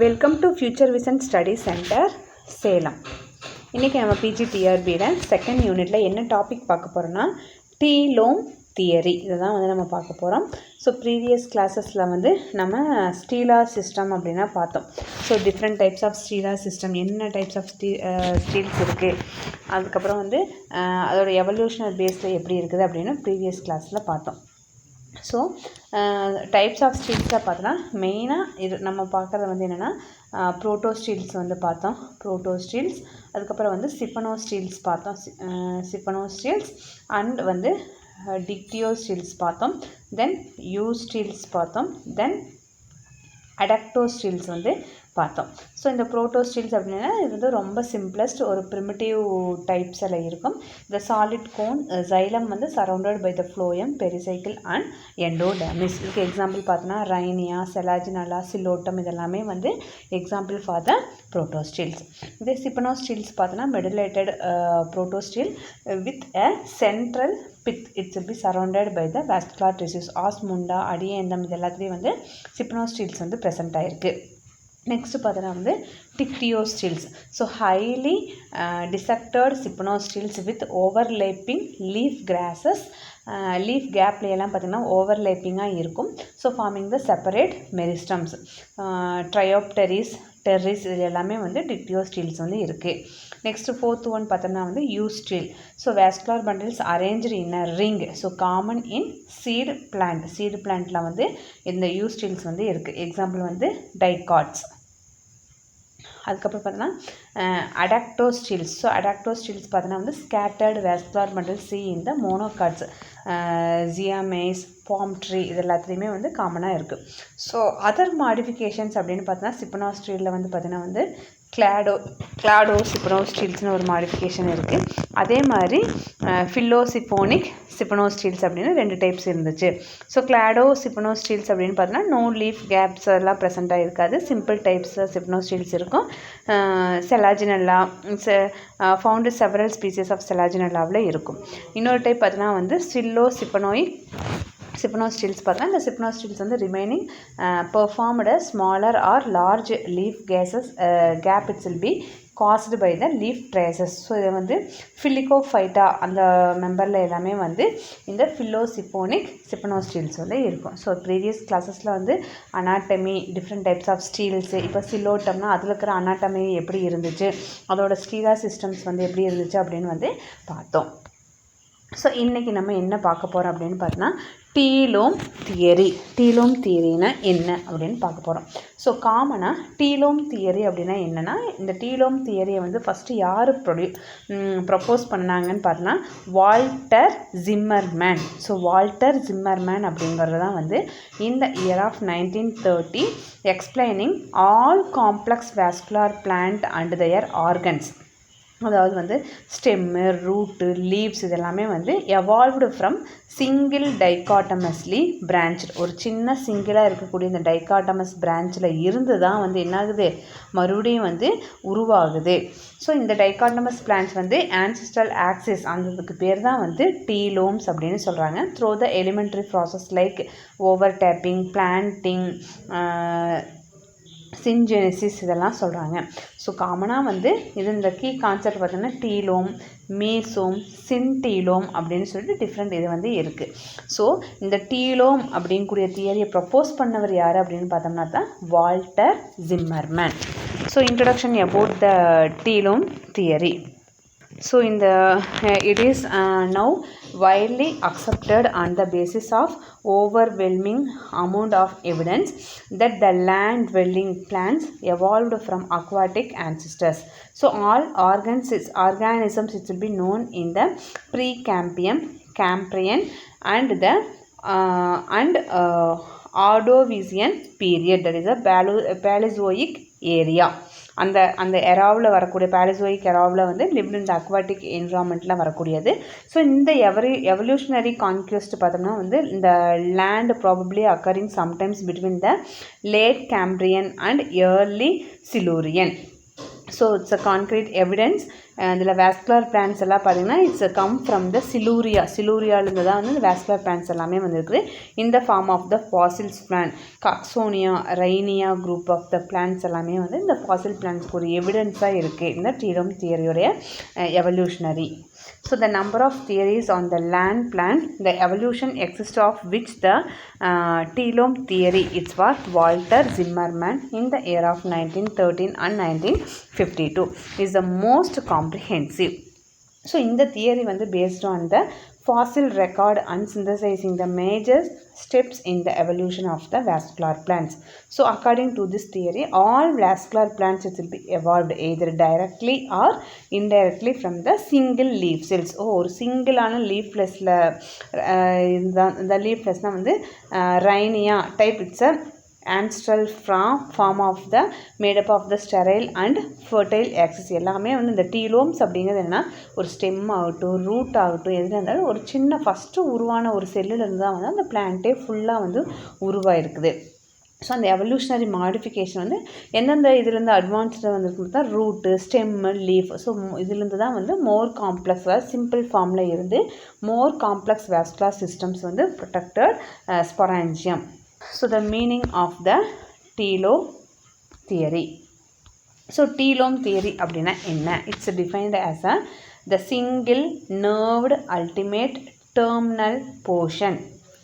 Welcome to future vision study centre Salem. இன்றைக்கி நம்ம பிஜிடிஆர்பியில் second யூனிட்டில் என்ன டாபிக் பார்க்க போகிறோன்னா டீலோம் தியரி. இதை தான் நம்ம பார்க்க போகிறோம். ஸோ ப்ரீவியஸ் கிளாஸஸில் நம்ம ஸ்டீலார் சிஸ்டம் அப்படின்னா பார்த்தோம். So different types of stelar system, என்ன டைப்ஸ் ஆஃப் ஸ்டீல்ஸ் இருக்குது, அதுக்கப்புறம் அதோட எவல்யூஷனல் பேஸில் எப்படி இருக்குது அப்படின்னு ப்ரீவியஸ் கிளாஸில் பார்த்தோம். ஸோ டைப்ஸ் ஆஃப் ஸ்டீல்ஸில் பார்த்தோன்னா மெயினாக இது நம்ம பார்க்குறது என்னென்னா ப்ரோட்டோ ஸ்டீல்ஸ் பார்த்தோம். ப்ரோட்டோ ஸ்டீல்ஸ், அதுக்கப்புறம் சிப்பனோ ஸ்டீல்ஸ் பார்த்தோம். சிப்பனோ ஸ்டீல்ஸ் அண்ட் டிக்டியோ ஸ்டீல்ஸ் பார்த்தோம். தென் யூ ஸ்டீல்ஸ் பார்த்தோம். தென் அடாக்டோ ஸ்டீல்ஸ் பார்த்தோம். ஸோ இந்த ப்ரோட்டோ ஸ்டீல்ஸ் அப்படின்னா இது ரொம்ப சிம்பிளஸ்ட் ஒரு ப்ரிமிட்டிவ் டைப்ஸில் இருக்கும். இந்த solid cone xylem surrounded by the phloem, pericycle and endodermis. இதுக்கு எக்ஸாம்பிள் பார்த்தோன்னா ரைனியா, செலாஜினலா, சிலோட்டம் இதெல்லாமே example for the protosteles. இதே சிப்பனோ ஸ்டீல்ஸ் பார்த்தோன்னா medullated protostele with a central pith. It's will be surrounded by the vascular tissues. Osmunda, Adiantum இது எல்லாத்துலேயும் siphonosteles present ஆகிருக்கு. Next பார்த்தோன்னா dictyosteles. So highly dissected siphonosteles with overlapping leaf crosses. Leaf கேப்லையெல்லாம் பார்த்திங்கன்னா ஓவர்லேப்பிங்காக இருக்கும். So forming the separate meristems. Dryopteris, Pteris இது எல்லாமே dictyosteles இருக்குது. நெக்ஸ்ட்டு ஃபோர்த் ஒன் பார்த்தோம்னா eustele. So vascular bundles arranged in a ring. So common in seed plant. Seed பிளான்ட்டில் இந்த eusteles இருக்குது. Example dicots. அதுக்கப்புறம் பார்த்தோன்னா atactosteles. So atactosteles பார்த்தோன்னா ஸ்கேட்டர்டு வாஸ்குலர் பண்டில் சி இந்த மோனோகாட்ஸ், ஜியாமேஸ், பாம் ட்ரீ இது எல்லாத்துலேயுமே காமனாக இருக்குது. ஸோ அதர் மாடிஃபிகேஷன்ஸ் அப்படின்னு பார்த்தோன்னா சிப்பனோ ஸ்டீலில் பார்த்தீங்கன்னா கிளாடோ சிப்பனோ ஸ்டீல்ஸ்னு ஒரு மாடிஃபிகேஷன் இருக்குது. அதே மாதிரி ஃபில்லோசிஃபோனிக் சிப்பனோ ஸ்டீல்ஸ் அப்படின்னு 2 டைப்ஸ் இருந்துச்சு. ஸோ கிளாடோ சிப்பனோ ஸ்டீல்ஸ் அப்படின்னு பார்த்தோன்னா நோ லீஃப் கேப்ஸ் எல்லாம் ப்ரெசென்ட்டாக இருக்காது. சிம்பிள் டைப்ஸ் சிப்பனோ ஸ்டீல்ஸ் இருக்கும். Selaginella found several species of செலாஜினல்லாவில் இருக்கும். இன்னொரு டைப் பார்த்தோன்னா சில்லோ சிப்பனோ ஸ்டீல்ஸ் பார்த்தா இந்த siphonosteles remaining performed smaller or large leaf gap it's will be caused by the leaf traces. So இது ஃபிலிகோஃபைட்டா அந்த மெம்பரில் எல்லாமே இந்த ஃபில்லோசிஃபோனிக் சிப்பனோ ஸ்டீல்ஸ் இருக்கும். ஸோ ப்ரீவியஸ் கிளாஸஸில் anatomy, different types of steles, இப்போ சிலோட்டம்னா அதில் இருக்கிற அனாட்டமி எப்படி இருந்துச்சு, அதோட ஸ்டீலர் சிஸ்டம்ஸ் எப்படி இருந்துச்சு அப்படின்னு பார்த்தோம். ஸோ இன்றைக்கி நம்ம என்ன பார்க்க போகிறோம் அப்படின்னு பார்த்தோன்னா டீலோம் தியரி. டீலோம் தியரினா என்ன அப்படின்னு பார்க்க போகிறோம். ஸோ காமனாக டீலோம் தியரி அப்படின்னா என்னென்னா, இந்த டீலோம் தியரியை ஃபஸ்ட்டு யார் ப்ரப்போஸ் பண்ணாங்கன்னு பார்த்தோன்னா Walter Zimmermann. So Walter Zimmermann அப்படிங்கிறது தான் இந்த year of 1930 explaining all complex vascular plant and their organs. அதாவது ஸ்டெம்மு, ரூட்டு, லீவ்ஸ் இதெல்லாமே evolved from single dichotomously branch. ஒரு சின்ன சிங்கிளாக இருக்கக்கூடிய இந்த டைகாட்டமஸ் பிரான்ச்சில் இருந்து தான் என்னாகுது, மறுபடியும் உருவாகுது. ஸோ இந்த டைகாட்டமஸ் பிளான்ஸ் ஆன்சிஸ்ட்ரல் ஆக்சிஸ் அந்ததுக்கு பேர் தான் டீலோம்ஸ் அப்படின்னு சொல்கிறாங்க. Through the elementary process like overtopping, planting, syngenesis இதெல்லாம் சொல்கிறாங்க. ஸோ காமனாக இது இந்த கீ கான்செப்ட் பார்த்தீங்கன்னா டீலோம், மீசோம், சின்டீலோம் அப்படின்னு சொல்லிட்டு டிஃப்ரெண்ட் இது இருக்குது. ஸோ இந்த டீலோம் அப்படிங்கக்கூடிய தியரியை ப்ரப்போஸ் பண்ணவர் யார் அப்படின்னு பார்த்தோம்னா தான் Walter Zimmermann. So introduction about the telome theory. So it is now widely accepted on the basis of overwhelming amount of evidence that the land dwelling plants evolved from aquatic ancestors. So all organisms it will be known in the Precambrian, Cambrian and Ordovician period, that is a Paleozoic area. அந்த எராவில் வரக்கூடிய பேலசோயிக் எராவில் lived இந்த aquatic என்விரான்மெண்ட்டில் வரக்கூடியது. So இந்த evolutionary conquest பார்த்தோம்னா இந்த land probably occurring sometimes between the late Cambrian and early Silurian. So it's a concrete evidence. இதில் vascular plants எல்லாம் பார்த்தீங்கன்னா இட்ஸ் கம் ஃப்ரம் த சிலூரியாலேருந்து தான் வந்து இந்த வேஸ்குலர் பிளான்ஸ் எல்லாமே வந்துருக்குது. இந்த form of the fossils plant Cooksonia Rhynia group of the plants எல்லாமே வந்து இந்த ஃபாசில் பிளான்ஸ்க்கு ஒரு எவிடன்ஸாக இருக்குது இந்த டீலோம் தியரியோடைய evolutionary. So the number of theories on the land plant, the evolution exists of which the telome theory, it's what Walter Zimmermann in the year of 1913 and 1952 is the most comprehensive. So in the theory வந்து based on the fossil record and synthesizing the major steps in the evolution of the vascular plants. So according to this theory, all vascular plants it will be evolved either directly or indirectly from the single leaf cells. ஒரு சிங்கிளான லீஃப்லெஸ்ல இந்த லீஃப்லெஸ்னால் வந்து ரைனியா type, it's a ancestral form of the made up of the sterile and fertile axis. எல்லாமே வந்து இந்த டீலோம்ஸ் அப்படிங்கிறது என்ன, ஒரு stem ஆகட்டும் ரூட் ஆகட்டும் எதுனா இருந்தாலும் ஒரு சின்ன ஃபஸ்ட்டு உருவான ஒரு செல்லுலேருந்து தான் வந்து அந்த பிளான்ட்டே ஃபுல்லாக வந்து உருவாயிருக்குது. ஸோ அந்த எவல்யூஷனரி மாடிஃபிகேஷன் வந்து எந்தெந்த இதுலேருந்து அட்வான்ஸ்டாக வந்துருக்கு தான் ரூட்டு ஸ்டெம்மு லீஃப். ஸோ இதுலேருந்து தான் வந்து மோர் காம்ப்ளெக்ஸ் சிம்பிள் ஃபார்மில் இருந்து மோர் காம்ப்ளெக்ஸ் வாஸ்குலர் சிஸ்டம்ஸ் வந்து protected sporangium. So the meaning of the telome theory. So telome theory அப்படின்னா என்ன? It's defined as the single nerved ultimate terminal portion.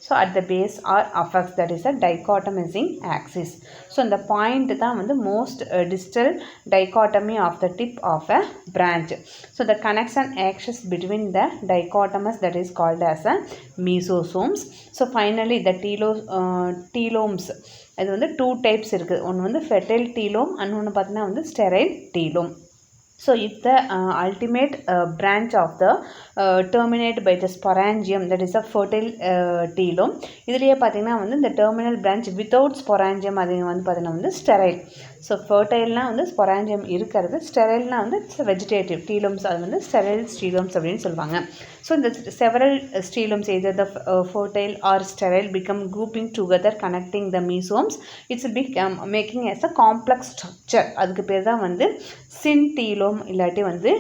So at the base or affects, that is a dichotomizing axis. So இந்த point தான் வந்து most distal dichotomy of the tip of a branch. So the connection axis between the dichotomous, that is called as a mesosomes. So finally the telomes இது வந்து 2 types இருக்குது. ஒன்று வந்து fertile telome and ஒன்று பார்த்தீங்கன்னா வந்து sterile telome. So if the ultimate branch of the terminate by the sporangium, that is a fertile telome, இதுலேயே பார்த்தீங்கன்னா வந்து இந்த terminal branch without sporangium அது வந்து பார்த்தீங்கன்னா வந்து sterile. ஸோ ஃபர்டைல்னால் வந்து ஸ்பொராஞ்சியம் இருக்கிறது, ஸ்டெரைல்னால் வந்து வெஜிடேட்டிவ் டீலோம்ஸ், அது வந்து ஸ்டெரைல் ஸ்டீலோம்ஸ் அப்படின்னு சொல்லுவாங்க. ஸோ இந்த several telomes either the fertile or sterile become grouping together connecting the mesosomes, it's become making as a complex structure. அதுக்கு பேர் தான் வந்து சின்டீலோம் இல்லாட்டி வந்து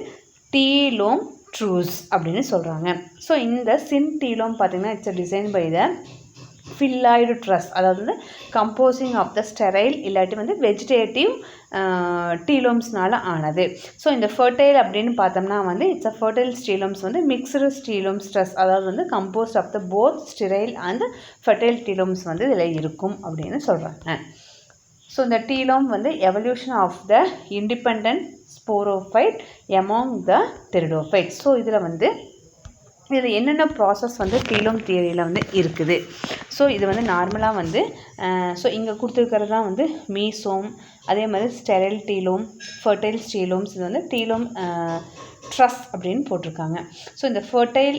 டீலோம் ட்ரூஸ் அப்படின்னு சொல்கிறாங்க. ஸோ இந்த சின்டீலோம் பார்த்திங்கன்னா it's design by the phylloid truss, அதாவது வந்து கம்போசிங் ஆஃப் த ஸ்டெரைல் இல்லாட்டி வந்து வெஜிடேட்டிவ் டீலோம்ஸ்னால ஆனது. ஸோ இந்த ஃபர்டைல் அப்படின்னு பார்த்தோம்னா வந்து இட்ஸ் அ ஃபர்டைல் ஸ்டீலோம்ஸ் வந்து மிக்ஸ்டு ஸ்டீலோம் ஸ்ட்ரெஸ், அதாவது வந்து composed of the both sterile and fertile telomes வந்து இதில் இருக்கும் அப்படின்னு சொல்கிறாங்க. ஸோ இந்த டீலோம் வந்து evolution of the independent sporophyte among the pteridophyte. So இதில் வந்து இதில் என்னென்ன ப்ராசஸ் வந்து டீலோம் தியரியில் வந்து இருக்குது. ஸோ இது வந்து நார்மலாக வந்து ஸோ இங்கே கொடுத்துருக்கிறது தான் வந்து மீசோம், அதே மாதிரி ஸ்டெரைல் டீலோம், ஃபர்டைல் ஸ்டீலோம்ஸ், இது வந்து டீலோம் ட்ரஸ் அப்படின்னு போட்டிருக்காங்க. ஸோ இந்த ஃபர்டைல்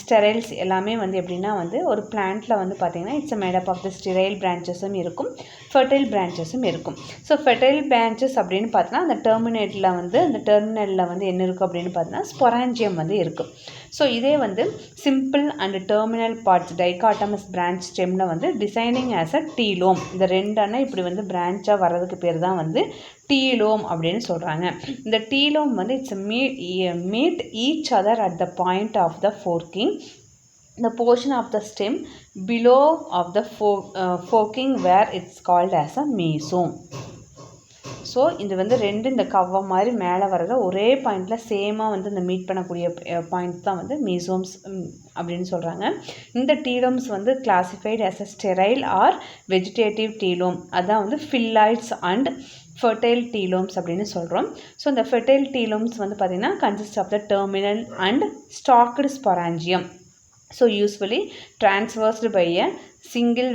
ஸ்டெரைல்ஸ் எல்லாமே வந்து எப்படின்னா வந்து ஒரு பிளான்ட்டில் வந்து பார்த்திங்கன்னா it's made up of the sterile பிரான்ச்சஸும் இருக்கும், ஃபர்டைல் பிரான்ச்சஸும் இருக்கும். ஸோ ஃபர்டைல் பிரான்ச்சஸ் அப்படின்னு பார்த்தோன்னா அந்த டெர்மினேட்டில் வந்து அந்த டெர்மினலில் வந்து என்ன இருக்கும் அப்படின்னு பார்த்தீங்கன்னா ஸ்பொராஞ்சியம் வந்து இருக்கும். ஸோ இதே வந்து simple and terminal parts dichotomous branch ஸ்டெம்மில் வந்து டிசைனிங் ஆஸ் அ டீலோம், இந்த ரெண்டான இப்படி வந்து பிரான்ச்சாக வர்றதுக்கு பேர் தான் வந்து டீலோம் அப்படின்னு சொல்கிறாங்க. இந்த டீலோம் வந்து it's meet each other at the point of the forking, the portion of the stem below of the forking where it's called as a mesome. So இது வந்து ரெண்டு இந்த கவ்வ மாதிரி மேலே வர்றத ஒரே பாயிண்டில் சேமாக வந்து இந்த மீட் பண்ணக்கூடிய பாயிண்ட் தான் வந்து மீசோம்ஸ் அப்படின்னு சொல்கிறாங்க. இந்த டீலோம்ஸ் வந்து classified as a sterile or vegetative telome, அதான் வந்து ஃபில்லாய்ட்ஸ் அண்ட் ஃபர்டைல் டீலோம்ஸ் அப்படின்னு சொல்கிறோம். ஸோ இந்த ஃபர்டைல் டீலோம்ஸ் வந்து பார்த்திங்கன்னா consist of the terminal and stalked sporangium. So usually transversed by a single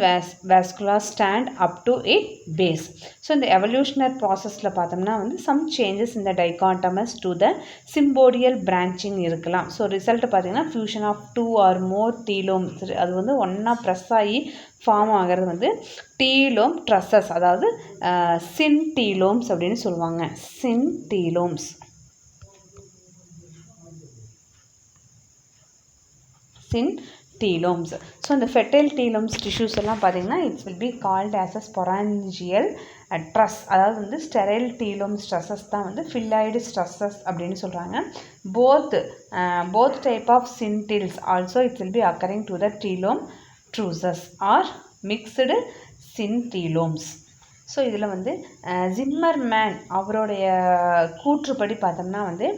vascular stand up to a base. So in the evolutionary process la pathomna vandu some changes in the dichotomous to the symbodial branching irukkalam. So result pathina fusion of two or more telomes, adu vandu onna press aagi form ஆகிறது வந்து டீலோம் ட்ரஸஸ், அதாவது சின்டீலோம்ஸ் அப்படின்னு சொல்லுவாங்க. சின்டீலோம்ஸ் telomes. So இந்த fertile telomes tissues எல்லாம் பார்த்தீங்கன்னா it will be called as a sporangial dress, அதாவது வந்து ஸ்டெரைல் டீலோம் ஸ்ட்ரெஸ்ஸஸ் தான் வந்து ஃபில்லாய்டு ஸ்ட்ரெஸ்ஸஸ் அப்படின்னு சொல்கிறாங்க. Both type of syntels also it will be occurring to the telome trusses or mixed syntelomes. So இதில் வந்து ஜிம்மர்மேன் அவருடைய கூற்றுப்படி பார்த்தோம்னா வந்து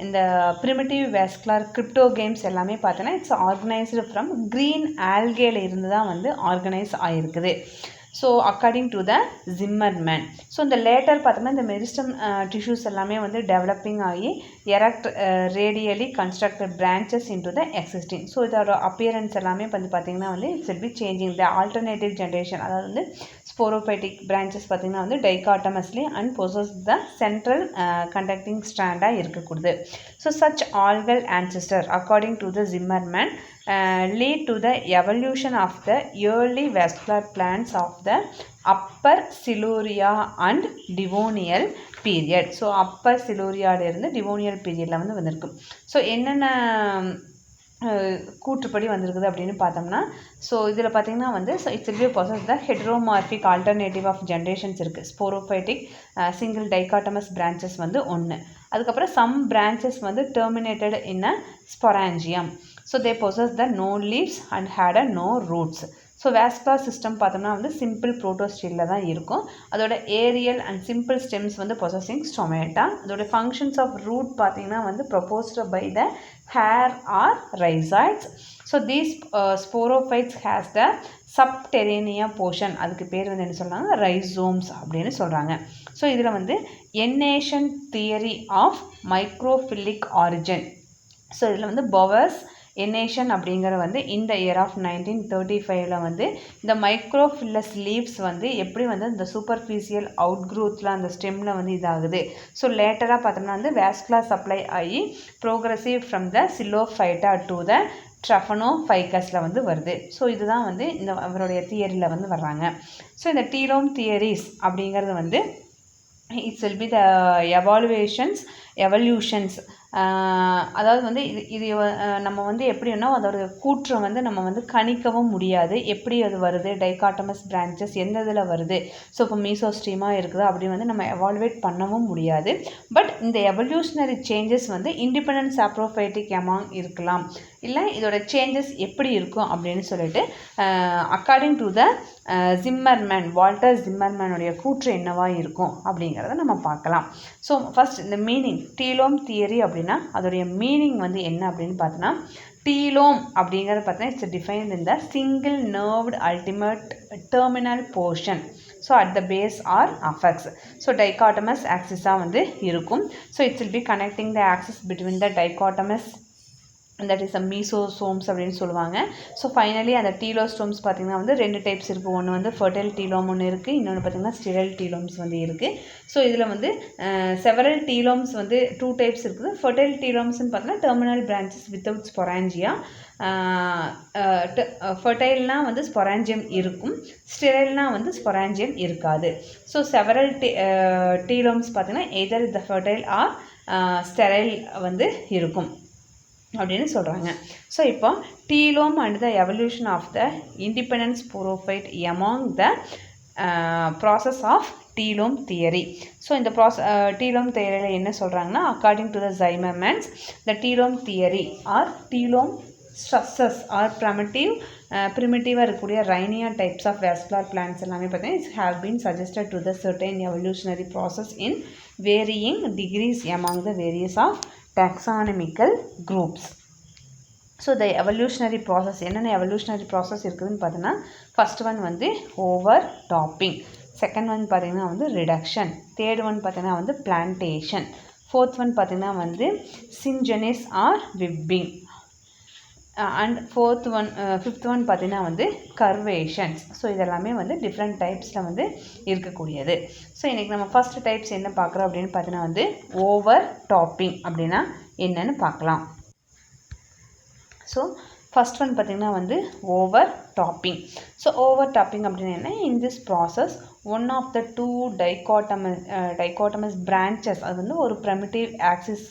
இந்த ப்ரிமிட்டிவ் வேஸ்குலர் கிரிப்டோ கேம்ஸ் எல்லாமே பார்த்தோன்னா இட்ஸ் ஆர்கனைஸ்டு ஃப்ரம் க்ரீன் ஆல்கேல இருந்து தான் வந்து ஆர்கனைஸ் ஆகிருக்குது. So according to the Zimmermann. So இந்த லேட்டர் பார்த்தோம்னா இந்த மெரிஸ்டம் டிஷ்யூஸ் எல்லாமே வந்து டெவலப்பிங் ஆகி erect radially constructed branches into the existing. So இதோட அப்பியரன்ஸ் எல்லாமே வந்து பார்த்திங்கன்னா வந்து it's will be changing the alternative generation. அதாவது வந்து ஸ்போரோபைட்டிக் பிரான்ச்சஸ் பார்த்திங்கன்னா வந்து dichotomously and possess the central conducting ஸ்ட்ராண்டாக இருக்கக்கூடாது. So such algal ancestor according to the Zimmermann lead to the evolution of the early vascular plants of the upper Siluria and Devonial period. So upper Siluria இருந்து Devonial periodல வந்து வந்திருக்கு. So என்னென்ன கூற்றுப்படி வந்திருக்குது அப்படின்னு பார்த்தோம்னா, ஸோ இதில் பார்த்திங்கன்னா வந்து it's will be process the heteromorphic alternative of generations இருக்குது. ஸ்போரோஃபைட்டிக் சிங்கிள் டைகாட்டமஸ் பிரான்ச்சஸ் வந்து ஒன்று. அதுக்கப்புறம் சம் பிரான்ச்சஸ் வந்து terminated in a sporangium. So they possess the no leaves and had a no roots. So vascular system பார்த்தோம்னா வந்து simple ப்ரோட்டோஸ்டீலில் தான் இருக்கும். அதோட ஏரியல் அண்ட் சிம்பிள் ஸ்டெம்ஸ் வந்து பொசஸிங் ஸ்டொமேட்டா. அதோட ஃபங்க்ஷன்ஸ் ஆஃப் ரூட் பார்த்திங்கன்னா வந்து proposed by the hair or rhizoids. So these sporophytes has the சப்டெரேனியா portion, அதுக்கு பேர் வந்து என்ன சொல்கிறாங்க, ரைசோம்ஸ் அப்படின்னு சொல்கிறாங்க. ஸோ இதில் வந்து என்னேஷன் தியரி ஆஃப் மைக்ரோஃபில்லிக் ஆரிஜின். ஸோ இதில் வந்து பவர்ஸ் என்னேஷன் அப்படிங்கிற வந்து இந்த இயர் ஆஃப் 1935 வந்து இந்த மைக்ரோஃபில்லஸ் லீவ்ஸ் வந்து எப்படி வந்து இந்த சூப்பர்ஃபிஷியல் அவுட் க்ரோத்தில் அந்த ஸ்டெம்மில் வந்து இதாகுது. ஸோ லேட்டராக பார்த்தோம்னா வந்து வேஸ்குலர் சப்ளை ஆகி progressive from the psilophyta to the ட்ரஃபனோஃபைக்கஸில் வந்து வருது. ஸோ இதுதான் வந்து இந்த அவருடைய தியரியில் வந்து வர்றாங்க. ஸோ இந்த டீலோம் தியரிஸ் அப்படிங்கிறது வந்து it's will be the evolutions. அதாவது வந்து இது நம்ம வந்து எப்படின்னா அதோட கூற்றை வந்து நம்ம வந்து கணிக்கவும் முடியாது. எப்படி அது வருது, டைகாட்டமஸ் பிரான்ச்சஸ் எந்த இதில் வருது, ஸோ இப்போ மீசோஸ்ட்ரீமாக இருக்குது அப்படி வந்து நம்ம எவால்வேட் பண்ணவும் முடியாது. பட் இந்த எவல்யூஷனரி சேஞ்சஸ் வந்து இண்டிபெண்டன்ட் சாப்ரோஃபைட்டிக் எமாங் இருக்கலாம், இல்லை இதோட சேஞ்சஸ் எப்படி இருக்கும் அப்படின்னு சொல்லிட்டு according to the Zimmermann, Walter ஜிம்மர்மேனுடைய கூற்று என்னவா இருக்கும் அப்படிங்கிறத நம்ம பார்க்கலாம். ஸோ ஃபஸ்ட் இந்த மீனிங் டீலோம் தியரி அப்படின்னா அதோடைய மீனிங் வந்து என்ன அப்படின்னு பார்த்தோன்னா, டீலோம் அப்படிங்கிறது பார்த்தீங்கன்னா it's defined in the single nerved ultimate terminal portion. So at the base or affects. So dichotomous ஆக்சிஸாக வந்து இருக்கும். So it's will be connecting the axis between the dichotomous that is a mesosomes அப்படின்னு சொல்லுவாங்க. So finally அந்த டீலோஸ்டோம்ஸ் பார்த்திங்கன்னா வந்து 2 types இருக்குது. ஒன்று வந்து ஃபர்டைல் டீலோம் ஒன்று இருக்குது, இன்னொன்று பார்த்திங்கன்னா ஸ்டெரைல் டீலோம்ஸ் வந்து இருக்குது. ஸோ இதில் வந்து செவரல் டீலோம்ஸ் வந்து 2 டைப்ஸ் இருக்குது. ஃபர்டைல் டீலோம்ஸ்னு பார்த்தீங்கன்னா டெர்மினல் பிரான்ச்சஸ் வித்தவுட் ஸ்பொராஞ்சியா. ஃபர்டைல்னால் வந்து ஸ்பொராஞ்சியம் இருக்கும், ஸ்டெரைல்னால் வந்து ஸ்பொராஞ்சியம் இருக்காது. ஸோ செவரல் டீலோம்ஸ் பார்த்திங்கன்னா either the fertile or sterile வந்து இருக்கும் அப்படின்னு சொல்கிறாங்க. ஸோ இப்போ telome and the evolution of the independent sporophyte among the process of telome theory. So இந்த டீலோம் தியரியில் என்ன சொல்கிறாங்கன்னா, according to the Zimmermann's the telome theory or telome stresses or ப்ரிமிட்டிவாக இருக்கக்கூடிய Rhynia types of vascular plants எல்லாமே பார்த்தீங்கன்னா it's have been suggested to the certain evolutionary process in varying degrees among the various of taxonomical groups. So the evolutionary process என்னென்ன evolutionary process இருக்குதுன்னு பார்த்தீங்கன்னா, first one வந்து over topping, second one பார்த்திங்கன்னா வந்து reduction, third one பார்த்திங்கன்னா வந்து plantation, fourth one பார்த்திங்கன்னா வந்து syngenesis or webbing, and fifth one பார்த்திங்கன்னா வந்து கர்வேஷன்ஸ். ஸோ இதெல்லாமே வந்து டிஃப்ரெண்ட் டைப்ஸில் வந்து இருக்கக்கூடியது. ஸோ இன்றைக்கி நம்ம ஃபஸ்ட் டைப்ஸ் என்ன பார்க்குறோம் அப்படின்னு பார்த்தீங்கன்னா வந்து ஓவர் டாப்பிங் அப்படின்னா என்னென்னு பார்க்கலாம். ஸோ ஃபஸ்ட் ஒன் பார்த்திங்கன்னா வந்து over topping. So over topping அப்படின்னா என்ன, in this process one of the two dichotomous branches, அது வந்து ஒரு ப்ரிமிட்டிவ் ஆக்சிஸ்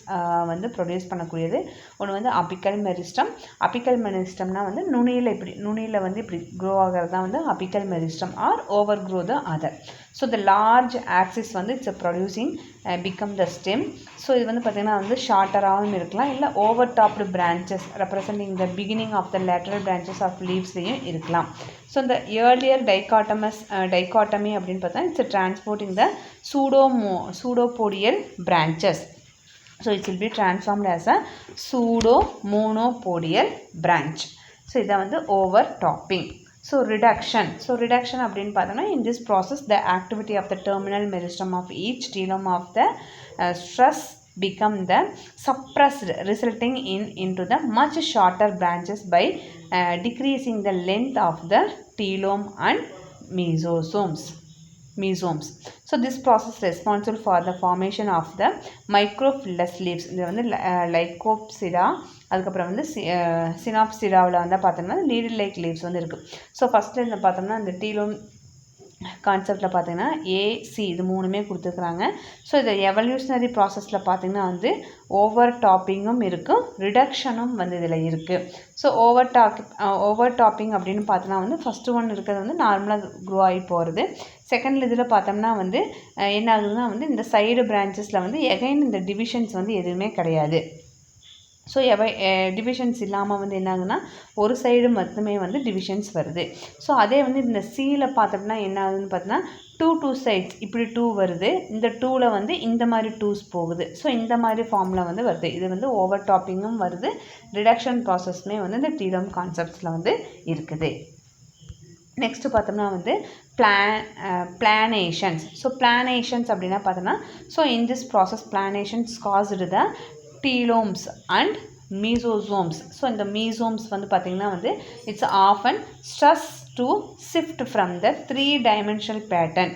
வந்து ப்ரொடியூஸ் பண்ணக்கூடியது. ஒன்று வந்து அபிக்கல் மெரிஸ்டம். அபிக்கல் மெரிஸ்டம்னா வந்து நுனியில் வந்து இப்படி க்ரோ ஆகிறது தான் வந்து apical meristem or over grow the other. So the large axis வந்து it's producing become the stem. So இது வந்து பார்த்திங்கன்னா வந்து ஷார்ட்டராகவும் இருக்கலாம், இல்லை over topped branches representing the beginning of the lateral branches of leavesலையும் இருக்கலாம். ஸோ இந்த earlier dichotomy அப்படின்னு பார்த்தா it's transporting the pseudopodial branches. So it will be transformed as a pseudomonopodial branch. So இதை வந்து overtopping. So reduction அப்படின்னு பார்த்தோம்னா in this process the activity of the terminal meristem of each telome of the stress become the suppressed, resulting into the much shorter branches by decreasing the length of the telome and mesosomes. So this process is responsible for the formation of the microphyllous leaves. இது வந்து லைகோப்சிடா, அதுக்கப்புறம் வந்து சினாப்சிடாவில் வந்து பார்த்தோம்னா leader like leaves வந்து இருக்குது. So first இந்த பார்த்தோம்னா இந்த டீலோம் கான்செப்டில் பார்த்தீங்கன்னா ஏசி இது மூணுமே கொடுத்துருக்குறாங்க. ஸோ இது எவல்யூஷனரி ப்ராசஸில் பார்த்திங்கன்னா வந்து ஓவர் டாப்பிங்கும் இருக்கும், ரிடக்ஷனும் வந்து இதில் இருக்குது. ஸோ ஓவர் டாப்பிங் அப்படின்னு பார்த்தோன்னா வந்து ஃபஸ்ட்டு ஒன் இருக்கிறது வந்து நார்மலாக க்ரோ ஆகி போகிறது. செகண்ட் இதில் பார்த்தோம்னா வந்து என்ன ஆகுதுன்னா வந்து இந்த சைடு பிரான்ச்சஸில் வந்து எகைன் இந்த டிவிஷன்ஸ் வந்து எதுவுமே கிடையாது. ஸோ டிவிஷன்ஸ் இல்லாமல் வந்து என்ன ஆகுதுன்னா ஒரு சைடு மட்டுமே வந்து டிவிஷன்ஸ் வருது. ஸோ அதே வந்து இந்த சியில் பார்த்தோம்னா என்ன ஆகுதுன்னு பார்த்தோன்னா டூ சைட்ஸ் இப்படி 2 வருது, இந்த 2ல் வந்து இந்த மாதிரி 2s போகுது. ஸோ இந்த மாதிரி ஃபார்மில் வந்து வருது. இது வந்து ஓவர் டாப்பிங்கும் வருது, ரிடக்ஷன் ப்ராசஸ்மே வந்து இந்த டீலம் கான்செப்ட்ஸில் வந்து இருக்குது. நெக்ஸ்ட்டு பார்த்தோம்னா வந்து பிளானேஷன்ஸ். ஸோ பிளானேஷன்ஸ் அப்படின்னா பார்த்தோம்னா so in this process planations caused the telomes and mesosomes. So இந்த மீசோம்ஸ் வந்து பார்த்திங்கன்னா வந்து it's often stress to shift from the 3-dimensional pattern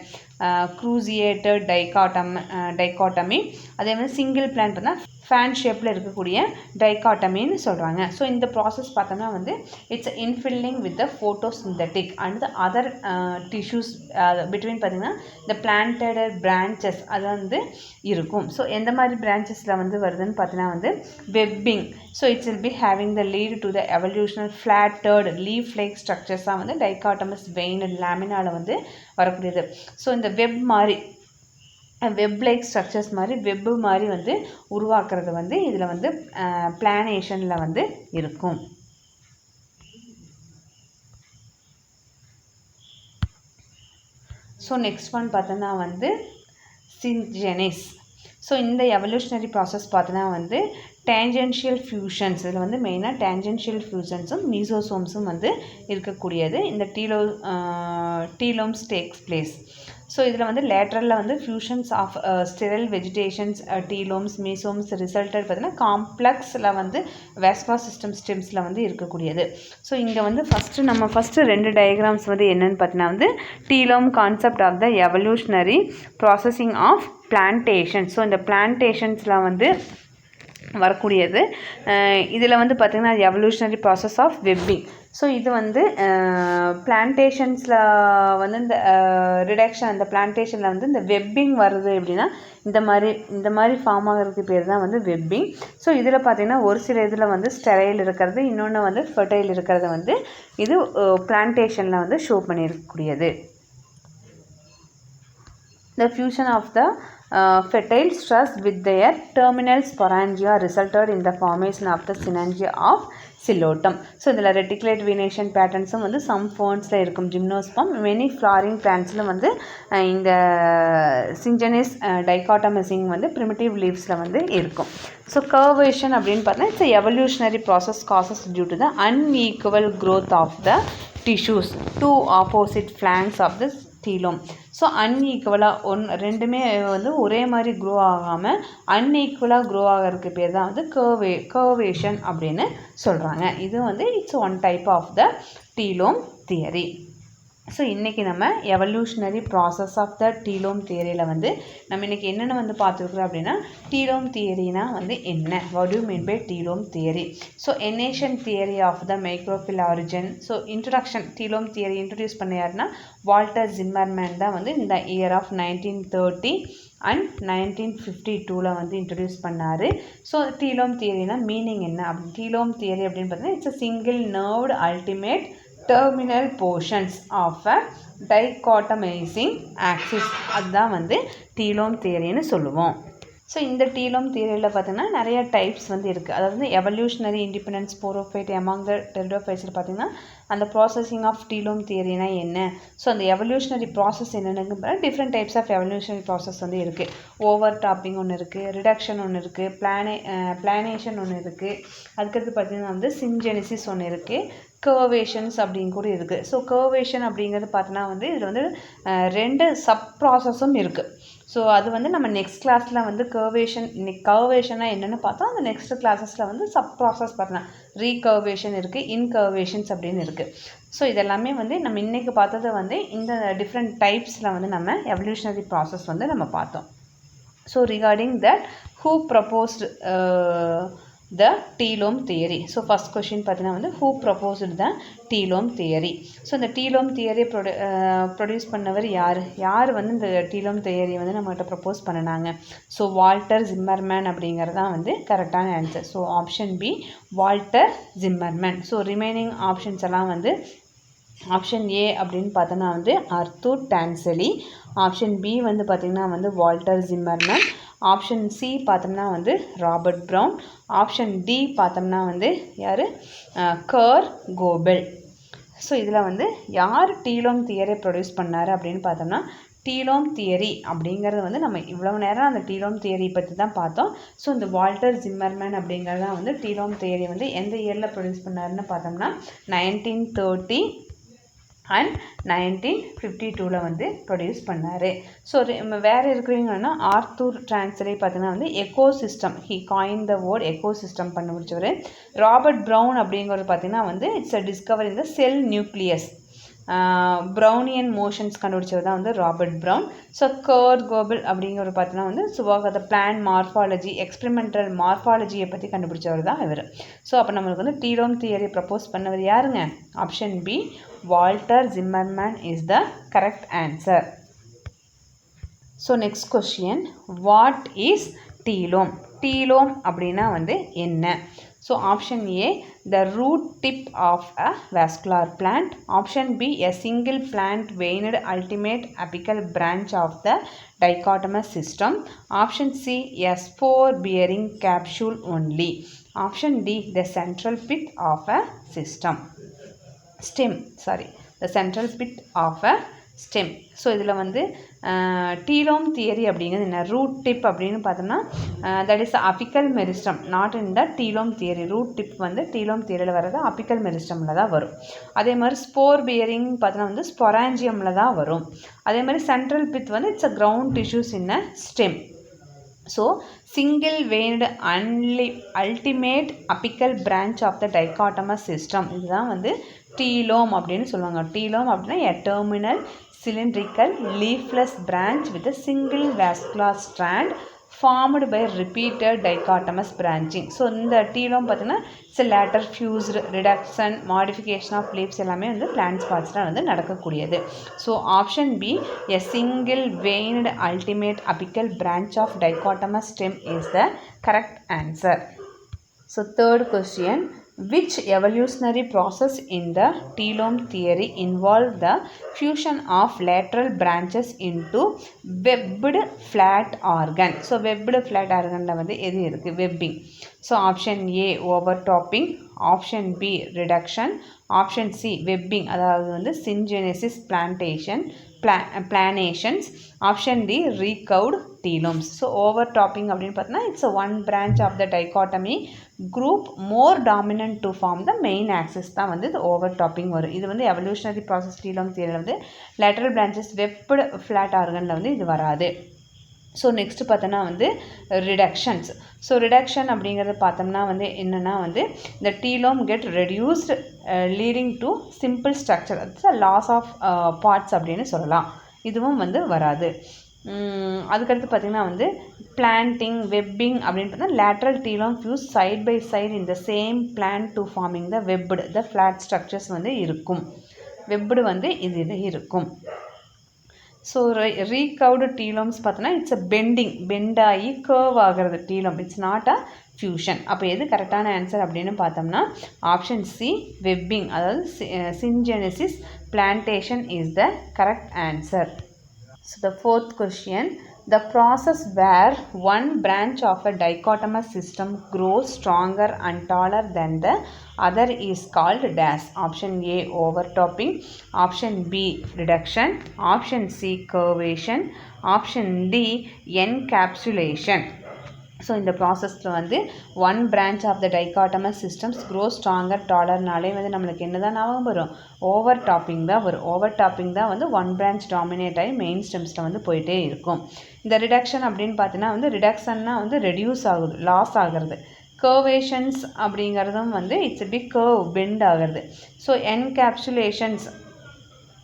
cruciated dichotomy. அதே மாதிரி சிங்கிள் பிளான் பார்த்தா ஃபேன் ஷேப்பில் இருக்கக்கூடிய டைகாட்டமின்னு சொல்கிறாங்க. ஸோ இந்த ப்ராசஸ் பார்த்தோம்னா வந்து it's இன்ஃபில்லிங் with the photosynthetic and the other tissues between பார்த்திங்கன்னா இந்த பிளான்டட் பிரான்ச்சஸ் அது வந்து இருக்கும். ஸோ எந்த மாதிரி பிரான்ச்சஸில் வந்து வருதுன்னு பார்த்தீங்கன்னா வந்து webbing. So it's will be having the lead to the evolutional flattened leaf like ஸ்ட்ரக்சர்ஸாக வந்து டைகாட்டமஸ் வெயின் லேமினாவில் வந்து வரக்கூடியது. ஸோ இந்த வெப் லைக் ஸ்ட்ரக்சர்ஸ் மாதிரி வெப்பு மாதிரி வந்து உருவாக்குறது வந்து இதில் வந்து பிளானேஷனில் வந்து இருக்கும். ஸோ நெக்ஸ்ட் ஒன் பார்த்தோன்னா வந்து சின்ஜெனிஸ். ஸோ இந்த எவல்யூஷனரி ப்ராசஸ் பார்த்தோன்னா வந்து டேஞ்சென்ஷியல் ஃபியூஷன்ஸ், இதில் வந்து மெயினாக டேஞ்சென்ஷியல் ஃபியூஷன்ஸும் மீசோசோம்ஸும் வந்து இருக்கக்கூடியது இந்த டீலோம்ஸ் டேக்ஸ் பிளேஸ். ஸோ இதில் வந்து லேட்ரலில் வந்து ஃபியூஷன்ஸ் ஆஃப் ஸ்டெரைல் வெஜிடேஷன்ஸ் டீலோம்ஸ் மீசோம்ஸ் ரிசல்ட்டட் பார்த்தீங்கன்னா காம்ப்ளெக்ஸில் வந்து வாஸ்குலர் சிஸ்டம் ஸ்டெம்ஸில் வந்து இருக்கக்கூடியது. ஸோ இங்கே வந்து ஃபஸ்ட்டு 2 டயக்ராம்ஸ் வந்து என்னென்னு பார்த்தீங்கன்னா வந்து telome concept of the evolutionary processing of plantation. So இந்த பிளான்டேஷன்ஸில் வந்து வரக்கூடியது. இதில் வந்து பார்த்திங்கன்னா evolutionary process of webbing. So இது வந்து பிளான்டேஷன்ஸில் வந்து இந்த ரிடக்ஷன் அந்த பிளான்டேஷனில் வந்து இந்த வெப்பிங் வருது அப்படின்னா இந்த மாதிரி ஃபார்ம் ஆகிறதுக்கு பேர் தான் வந்து வெப்பிங். ஸோ இதில் பார்த்திங்கன்னா ஒரு சில இதில் வந்து ஸ்டெரைல் இருக்கிறது, இன்னொன்று வந்து ஃபெர்டைல் இருக்கிறத வந்து இது பிளான்டேஷனில் வந்து show பண்ணியிருக்கக்கூடியது. The fusion of the fertile stress with their terminal sporangia resulted in the formation of the synangia of Psilotum. So இதில் ரெட்டிகுலேட் வீனேஷன் பேட்டர்ன்ஸும் வந்து சம் ஃபோன்ஸில் இருக்கும். ஜிம்னோஸ்பம் மெனி ஃப்ளாரிங் பிளான்ட்ஸில் வந்து இந்த சின்ஜெனிஸ் டைகாட்டமஸிங் வந்து ப்ரிமிட்டிவ் லீவ்ஸில் வந்து இருக்கும். ஸோ கர்வேஷன் அப்படின்னு பார்த்தீங்கன்னா it's evolutionary process causes due to the unequal growth of the tissues two opposite flanks of the telome. So அன்ஈக்குவலாக ரெண்டுமே வந்து ஒரே மாதிரி க்ரோ ஆகாமல் அன்ஈக்குவலாக க்ரோ ஆகிறதுக்கு பேர் தான் வந்து கர்வேஷன் அப்படின்னு சொல்கிறாங்க. இது வந்து it's one type of the telome theory. So இன்றைக்கி நம்ம evolutionary process of the telome தியரியில் வந்து நம்ம இன்றைக்கி என்னென்ன வந்து பார்த்துருக்குறோம் அப்படின்னா டீலோம் தியரினா வந்து என்ன, what do mean by telome theory. So enation theory of the microphyll origin. So introduction telome theory introduce பண்ண யாருன்னா வால்டர் ஜிம்மர்மேன் தான் வந்து இந்த இயர் ஆஃப் 1930 அண்ட் 1952 வந்து இன்ட்ரடியூஸ் பண்ணார். ஸோ டீலோம் தியரினா மீனிங் என்ன அப்படின்னு டீலோம் தியரி அப்படின்னு பார்த்தீங்கன்னா it's a single nerved ultimate terminal portions of a dichotomising axis, அதுதான் வந்து டீலோம் தியரின்னு சொல்லுவோம். ஸோ இந்த டீலோம் தியரியில் பார்த்திங்கன்னா நிறைய டைப்ஸ் வந்து இருக்குது. அதாவது evolutionary independence sporophyte among the டெரிடோஃபைட்ஸில் பார்த்திங்கன்னா அந்த ப்ராசஸிங் ஆஃப் டீலோம் தியரினா என்ன, ஸோ அந்த எவல்யூஷனரி ப்ராசஸ் என்னென்னு different types of evolutionary process வந்து இருக்குது. ஓவர் டாப்பிங் ஒன்று இருக்குது, ரிடக்ஷன் ஒன்று இருக்குது, பிளானேஷன் ஒன்று இருக்குது, அதுக்கடுத்து பார்த்திங்கன்னா வந்து சின்ஜெனிசிஸ் ஒன்று இருக்குது, கர்வேஷன்ஸ் அப்படின்னு கூட இருக்குது. ஸோ கர்வேஷன் அப்படிங்கிறது பார்த்தோன்னா வந்து இதில் வந்து 2 சப் ப்ராசஸும் இருக்குது. ஸோ அது வந்து நம்ம நெக்ஸ்ட் கிளாஸில் வந்து கர்வேஷனாக என்னென்னு பார்த்தோம். அந்த நெக்ஸ்ட் கிளாஸஸில் வந்து சப் ப்ராசஸ் பார்த்தோன்னா ரீகர்வேஷன் இருக்குது, இன்கர்வேஷன்ஸ் அப்படின்னு இருக்குது. ஸோ இதெல்லாமே வந்து நம்ம இன்றைக்கி பார்த்தது வந்து இந்த டிஃப்ரெண்ட் டைப்ஸில் வந்து நம்ம எவல்யூஷனரி ப்ராசஸ் வந்து நம்ம பார்த்தோம். So regarding that who proposed the T-loam theory. So first question பார்த்தீங்கன்னா வந்து who proposed the T-loam theory. So இந்த T-loam theory ப்ரொடியூஸ் பண்ணவர் யார் வந்து இந்த T-loam theory வந்து நம்மகிட்ட ப்ரப்போஸ் பண்ணினாங்க. ஸோ வால்டர் ஜிம்மர்மேன் அப்படிங்கிறது தான் வந்து கரெக்டான answer. So option B Walter Zimmermann. So remaining options எல்லாம் வந்து ஆப்ஷன் ஏ அப்படின்னு பார்த்தோன்னா வந்து அர்தூர் டான்சலி, ஆப்ஷன் பி வந்து பார்த்திங்கன்னா வந்து வால்டர் ஜிம்மர்மேன், ஆப்ஷன் சி பார்த்தோம்னா வந்து ராபர்ட் ப்ரவுன், ஆப்ஷன் டி பார்த்தோம்னா வந்து யார் கர் கோபெல். ஸோ இதில் வந்து யார் டீலோம் தியரி ப்ரொடியூஸ் பண்ணார் அப்படின்னு பார்த்தோம்னா டீலோம் தியரி அப்படிங்கிறது வந்து நம்ம இவ்வளோ நேரம் அந்த டீலோம் தியரி பற்றி தான் பார்த்தோம். ஸோ இந்த வால்டர் ஜிம்மர்மேன் அப்படிங்கிறது தான் வந்து டீலோம் தியரி வந்து எந்த இயரில் ப்ரொடியூஸ் பண்ணாருன்னு பார்த்தோம்னா 1930 அண்ட் 1952 வந்து ப்ரொடியூஸ் பண்ணார். ஸோ வேறு இருக்கிறவங்கன்னா ஆர்தூர் டான்சலி பார்த்தீங்கன்னா வந்து ecosystem, he coin the word ecosystem கண்டுபிடிச்சவர். ராபர்ட் ப்ரவுன் அப்படிங்கிறது பார்த்தீங்கன்னா வந்து it's a discover in the cell nucleus, Brownian motions கண்டுபிடிச்சவர் தான் வந்து Robert Brown. So Karl Goebel அப்படிங்கிறது பார்த்தீங்கன்னா வந்து சுவாகத பிளான் மார்ஃபாலஜி, எக்ஸ்பெரிமெண்டல் மார்ஃபாலஜியை பற்றி கண்டுபிடிச்சவர் தான் இவர். ஸோ அப்போ நம்மளுக்கு வந்து டீலோம் தியரி ப்ரப்போஸ் பண்ணவர் யாருங்க? Option B Walter Zimmermann is the correct answer. So next question, what is telome? Telome அப்படின்னா வந்து என்ன? So option A the root tip of a vascular plant, option B a single plant veined ultimate apical branch of the dichotomous system, option C a spore bearing capsule only, option D the central pit of a the central pit of a stem. So இதில் வந்து டீலோம் theory அப்படிங்கிறது என்ன? Root tip அப்படின்னு பார்த்தோம்னா that is apical meristem, not in the telome theory. Root tip வந்து telome தியரியில் வர்றது apical மெரிஸ்டமில் தான் வரும். அதே மாதிரி ஸ்போர் பியரிங் பார்த்தோன்னா வந்து ஸ்பொராஞ்சியமில் தான் வரும். அதே மாதிரி சென்ட்ரல் பித் வந்து it's a ground tissues in a stem. So single veined ultimate apical branch of the dichotomous system, இதுதான் வந்து டீலோம் அப்படின்னு சொல்லுவாங்க. டீலோம் அப்படின்னா a terminal cylindrical leafless branch with a single vascular strand formed by repeated dichotomous branching. So இந்த telome பார்த்தீங்கன்னா it's later fused reduction modification of leaves எல்லாமே வந்து plant ஸ்பாட்ஸில் வந்து நடக்கக்கூடியது. So option B a single veined ultimate apical branch of dichotomous stem is the correct answer. So third question, which evolutionary process in the T-loam theory involved the fusion of lateral branches into webbed flat organ? So webbed flat organ வந்து எது இருக்கு? webbing. So option A overtopping, option B reduction, option C webbing அதாவது வந்து syngenesis planations, option D recurved telomes. So overtopping அப்படின்னு பார்த்தோன்னா it's a one branch of the dichotomy group more dominant to form the main axis தான் வந்து இது overtopping வரும். இது வந்து evolutionary process டீலோம் தியரியில் வந்து lateral branches webbed flat organல வந்து இது வராது. ஸோ நெக்ஸ்ட்டு பார்த்தோன்னா வந்து ரிடக்ஷன்ஸ். ஸோ ரிடக்ஷன் அப்படிங்கிறது பார்த்தோம்னா வந்து என்னென்னா வந்து இந்த telome get reduced leading to simple structure, loss of parts அப்படின்னு சொல்லலாம். இதுவும் வந்து வராது. அதுக்கடுத்து பார்த்திங்கன்னா வந்து பிளான்டிங் வெப்பிங் அப்படின்னு பார்த்தா lateral telome fuse side by side இந்த same plant to forming the webbed the flat structures வந்து இருக்கும். வெப்டு வந்து இது இருக்கும். ஸோ ரீகர்வ்டு டீலோம்ஸ் பார்த்தோன்னா இட்ஸ் அ பெண்ட் ஆகி கர்வ் ஆகிறது telome. It's not a fusion. அப்போ எது கரெக்டான ஆன்சர் அப்படின்னு பார்த்தோம்னா ஆப்ஷன் சி வெப்பிங், அதாவது syngenesis plantation is the correct answer. So the fourth question, the process where one branch of a dichotomous system grows stronger and taller than the other is called dash. Option A overtopping, option B reduction, option C curvaceous, option D encapsulation. So இந்த ப்ராசஸில் வந்து one branch of the dichotomous systems grow stronger டாலர்னாலே வந்து நம்மளுக்கு என்ன தான் ஞாபகம் வரும்? ஓவர் டாப்பிங் தான் வரும். ஓவர் டாப்பிங் தான் வந்து ஒன் பிரான்ச் டாமினேட் ஆகி மெயின் ஸ்டெம்ஸில் வந்து போயிட்டே இருக்கும். இந்த ரிடக்ஷன் அப்படின்னு பார்த்தீங்கன்னா வந்து ரிடக்ஷன்னா வந்து ரெடியூஸ் ஆகுது, லாஸ் ஆகிறது. கர்வேஷன்ஸ் அப்படிங்கிறதும் வந்து இட்ஸ் பிக் கர்வ் பெண்ட் ஆகிறது. ஸோ என்கேப்சுலேஷன்ஸ்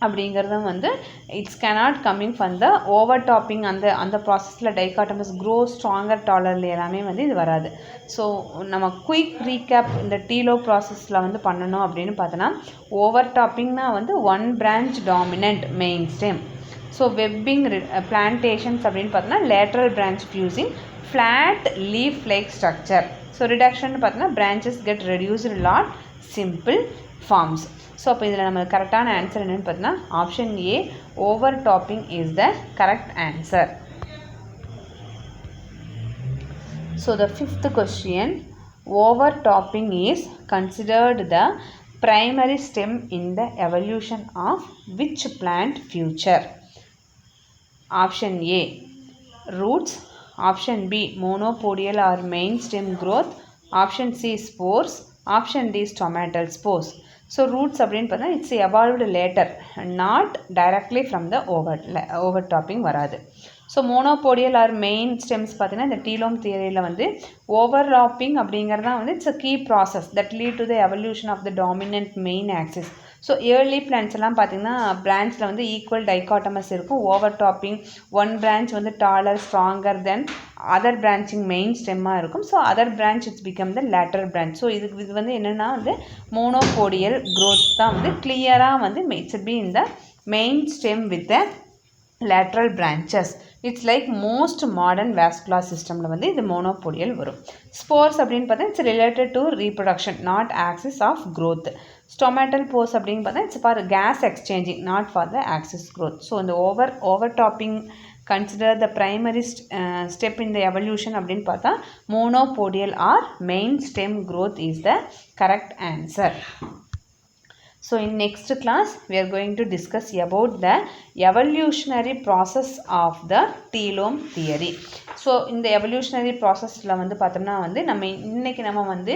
அப்படிங்கிறதும் வந்து it's cannot coming from the over topping. அந்த ப்ராசஸில் டைகாட்டமஸ் க்ரோ ஸ்ட்ராங்கர் டாலரில் எல்லாமே வந்து இது வராது. ஸோ நம்ம குயிக் ரீகேப் இந்த டீலோ ப்ராசஸில் வந்து பண்ணணும் அப்படின்னு பார்த்தோன்னா ஓவர் டாப்பிங்னா வந்து one branch dominant main stem. So webbing plantations அப்படின்னு பார்த்தோன்னா lateral branch fusing flat leaf like structure. So reduction பார்த்தோன்னா branches get reduced lot simple forms. So அப்போ இதில் நம்ம கரெக்டான ஆன்சர் என்னென்னு பார்த்தீங்கன்னா option A over topping is the correct answer. So the fifth question, over topping is considered the primary stem in the evolution of which plant future? Option A roots, option B monopodial or main stem growth, option C spores, option D stomatal spores. So roots அப்படின்னு பார்த்தா it's evolved later, not directly from the over topping வராது. So monopodial or main stems பார்த்தீங்கன்னா இந்த telome தியரியில் வந்து over lapping அப்படிங்கிறது தான் வந்து it's a key process that lead to the evolution of the dominant main axis. So early plants எல்லாம் பார்த்திங்கன்னா பிரான்ச்சில் வந்து ஈக்குவல் டைகாட்டமஸ் இருக்கும். ஓவர் டாப்பிங் ஒன் பிரான்ச் வந்து taller stronger then other branching main ஸ்டெம்மாக இருக்கும். So other branch it's become the lateral branch. So இது வந்து என்னென்னா வந்து மோனோபோடியல் க்ரோத் தான் வந்து கிளியராக வந்து it's be in the main stem with the lateral branches. It's like most modern vascular systemல வந்து இது மோனோபோடியல் வரும். ஸ்போர்ஸ் அப்படின்னு பார்த்தா it's related to reproduction, not axis of growth. Stomatal pores அப்படின்னு பார்த்தா it's for gas exchanging, not for the axis growth. So இந்த over topping consider the primary step in the evolution அப்படின்னு பார்த்தா monopodial or main stem growth is the correct answer. So in next class we are going to discuss about the evolutionary process of the telome theory. So in the evolutionary process la vandu pathomna vandu நம்ம வந்து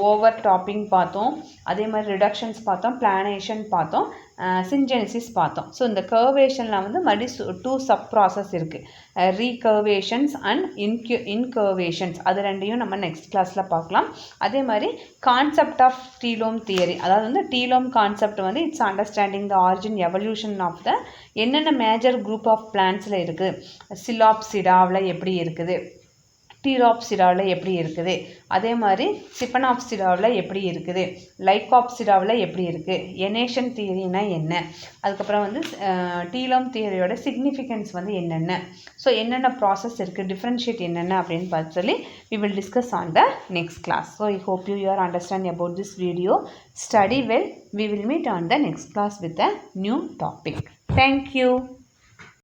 over topping பார்த்தோம், அதே மாதிரி reductions பார்த்தோம், பிளானேஷன் பார்த்தோம், சின்ஜெனிசிஸ் பார்த்தோம். So இந்த கர்வேஷனில் வந்து மறுபடியும் 2 சப் ப்ராசஸ் இருக்குது, ரீகர்வேஷன்ஸ் அண்ட் இன்கர்வேஷன்ஸ். அது ரெண்டையும் நம்ம நெக்ஸ்ட் கிளாஸில் பார்க்கலாம். அதே மாதிரி கான்செப்ட் ஆஃப் டீலோம் தியரி, அதாவது வந்து டீலோம் கான்செப்ட் வந்து it's understanding the origin evolution of the என்னென்ன மேஜர் குரூப் ஆஃப் பிளான்ட்ஸில் இருக்குது, சிலாப்சிடாவில் எப்படி இருக்குது, டீராப்சிடாவில் எப்படி இருக்குது, அதே மாதிரி சிப்பனாப்சிடாவில் எப்படி இருக்குது, லைகாப்சிடாவில் எப்படி இருக்குது, எனேஷன் தியரினா என்ன, அதுக்கப்புறம் வந்து டீலோம் தியரியோட சிக்னிஃபிகன்ஸ் வந்து என்னென்ன, ஸோ என்னென்ன ப்ராசஸ் இருக்குது, டிஃப்ரென்ஷியேட் என்னென்ன அப்படின்னு பார்த்து சொல்லி we will discuss on the next class. So I hope you are understanding about this video. Study well. We will meet on the next class with a new topic. Thank you.